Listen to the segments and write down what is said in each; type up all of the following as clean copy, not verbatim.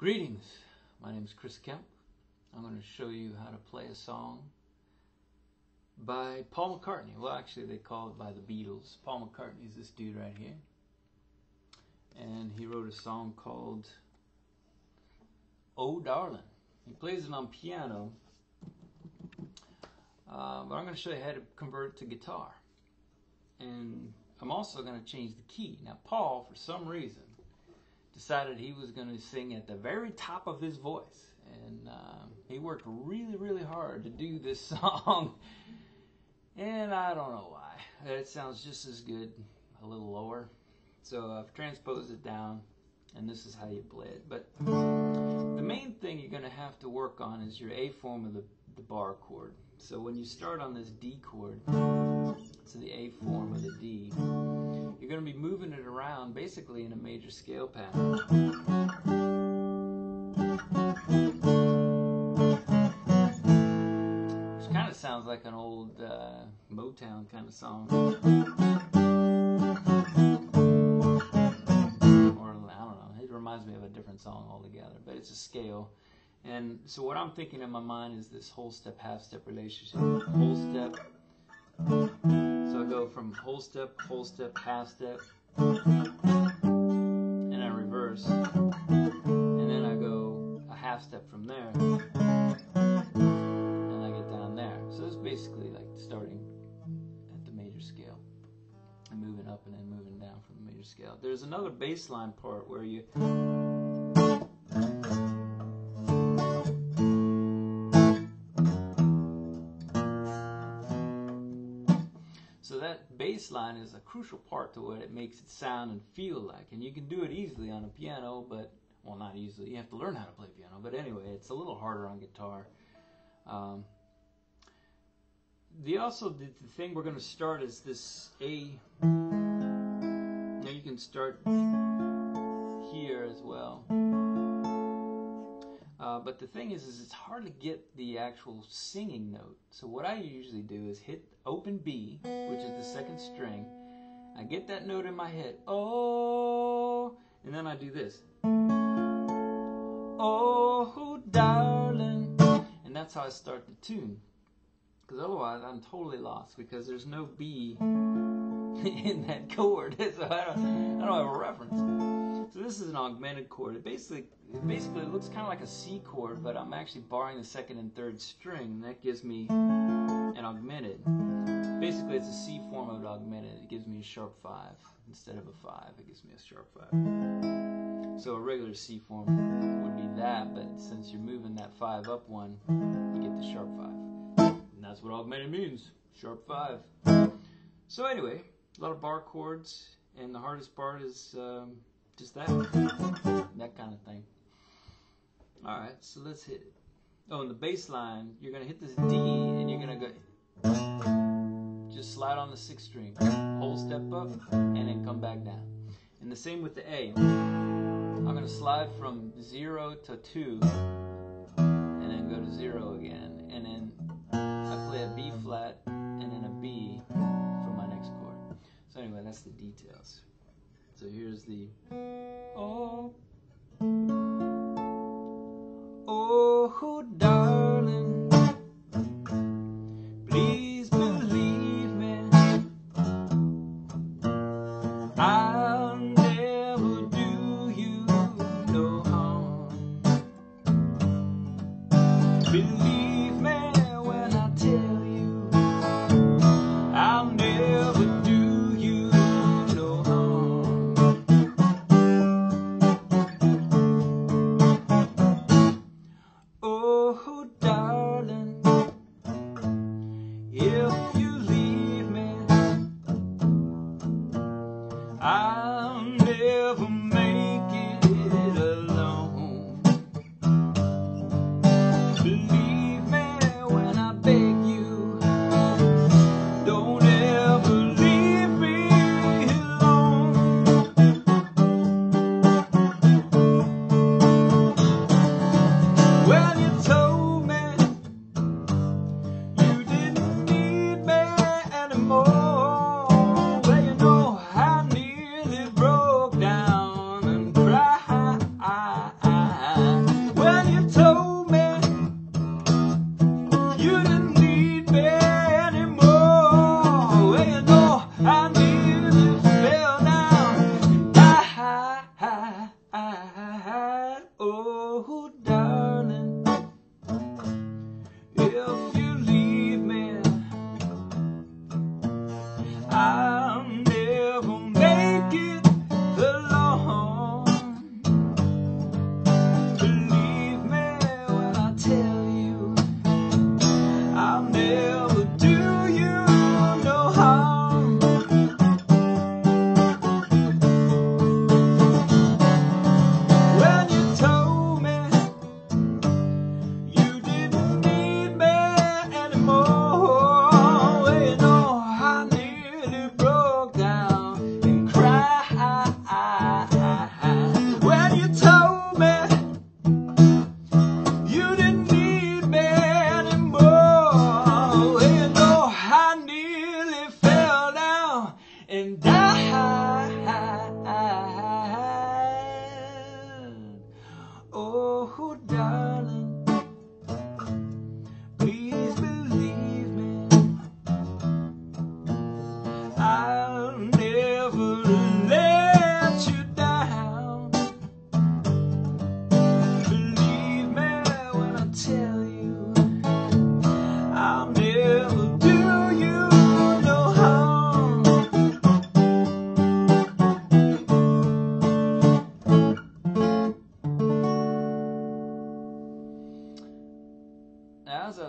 Greetings, my name is Chris Kemp. I'm going to show you how to play a song by Paul McCartney. Well, actually they call it by the Beatles. Paul McCartney is this dude right here. And he wrote a song called Oh Darlin. He plays it on piano, but I'm going to show you how to convert it to guitar. And I'm also going to change the key. Now Paul, for some reason, decided he was going to sing at the very top of his voice, and he worked really hard to do this song, and I don't know why. It sounds just as good a little lower, so I've transposed it down, and this is how you play it. But the main thing you're going to have to work on is your A form of the bar chord. So when you start on this D chord, so the A form of the D, you're going to be moving it around basically in a major scale pattern. Which kind of sounds like an old Motown kind of song. Or I don't know, it reminds me of a different song altogether, but it's a scale. And so what I'm thinking in my mind is this whole step, half step relationship. Whole step. So I go from whole step, half step, and I reverse, and then I go a half step from there, and I get down there. So it's basically like starting at the major scale and moving up and then moving down from the major scale. There's another bass line part where you So that bass line is a crucial part to what it makes it sound and feel like. And you can do it easily on a piano, but, well, not easily. You have to learn how to play piano. But anyway, it's a little harder on guitar. The thing we're going to start is this A. Now you can start here as well. But the thing is it's hard to get the actual singing note. So what I usually do is hit open B, which is the second string. I get that note in my head, oh, and then I do this. Oh, darling. And that's how I start the tune. Because otherwise I'm totally lost, because there's no B in that chord. So I don't have a reference. So this is an augmented chord. It basically looks kind of like a C chord, but I'm actually borrowing the second and third string, and that gives me an augmented. Basically, it's a C form of an augmented. It gives me a sharp 5 instead of a 5. It gives me a sharp 5. So a regular C form would be that, but since you're moving that 5 up one, you get the sharp 5. And that's what augmented means, sharp 5. So anyway, a lot of bar chords, and the hardest part is just that kind of thing. Alright, so let's hit it. Oh, and the bass line, you're going to hit this D, and you're going to go, just slide on the 6th string, whole step up, and then come back down. And the same with the A. I'm going to slide from 0 to 2, and then go to 0 again, and then I play a B flat, and then a B for my next chord. So anyway, that's the details. So here's the oh, oh, darling, please believe me, I'll never do you no harm. Believe me when I tell you, I'll never do you no harm. Oh, darling, if you leave me, I'll never make it alone. Believe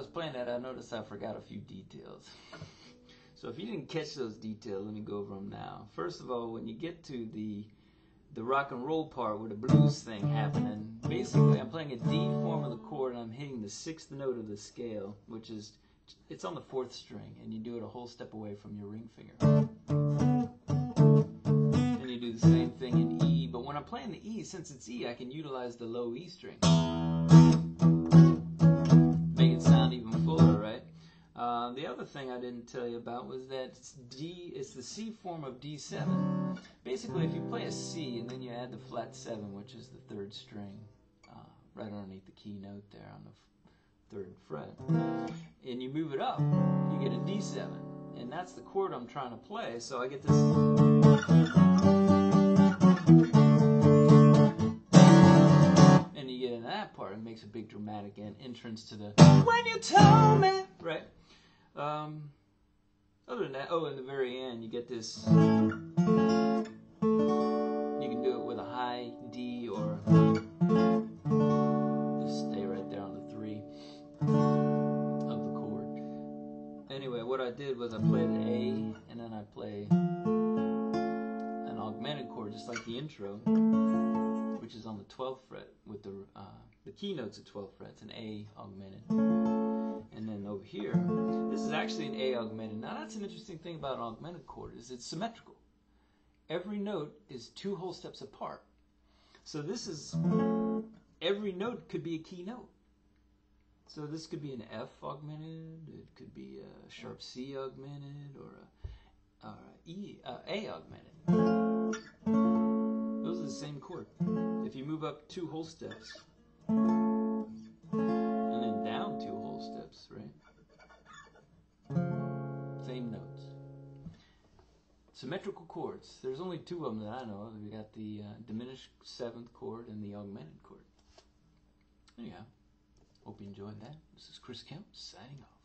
was playing that, I noticed I forgot a few details. So if you didn't catch those details, let me go over them now. First of all, when you get to the rock and roll part where the blues thing happening, basically I'm playing a D form of the chord and I'm hitting the 6th note of the scale, which is, it's on the 4th string, and you do it a whole step away from your ring finger. And you do the same thing in E, but when I'm playing the E, since it's E, I can utilize the low E string. Make it sound even fuller, right? The other thing I didn't tell you about was that it's the C form of D7. Basically, if you play a C and then you add the flat 7, which is the 3rd string, right underneath the key note there on the 3rd fret, and you move it up, you get a D7. And that's the chord I'm trying to play, so I get this. And you get in that part, it makes a big dramatic entrance to the "When You Told Me," right? Other than that, in the very end, you get this. You can do it with a high D or just stay right there on the 3 of the chord. Anyway, what I did was I played an A, and then I play an augmented chord, just like the intro, which is on the 12th fret with the key notes at 12 frets, an A augmented. And then over here, this is actually an A augmented. Now that's an interesting thing about an augmented chord, is it's symmetrical. Every note is 2 whole steps apart. So this is, every note could be a key note. So this could be an F augmented, it could be a sharp C augmented, or a A augmented. Those are the same chord. If you move up 2 whole steps, and then down 2 whole steps, right? Same notes. Symmetrical chords. There's only 2 of them that I know of. We got the diminished 7th chord and the augmented chord. Anyhow, hope you enjoyed that. This is Chris Kemp signing off.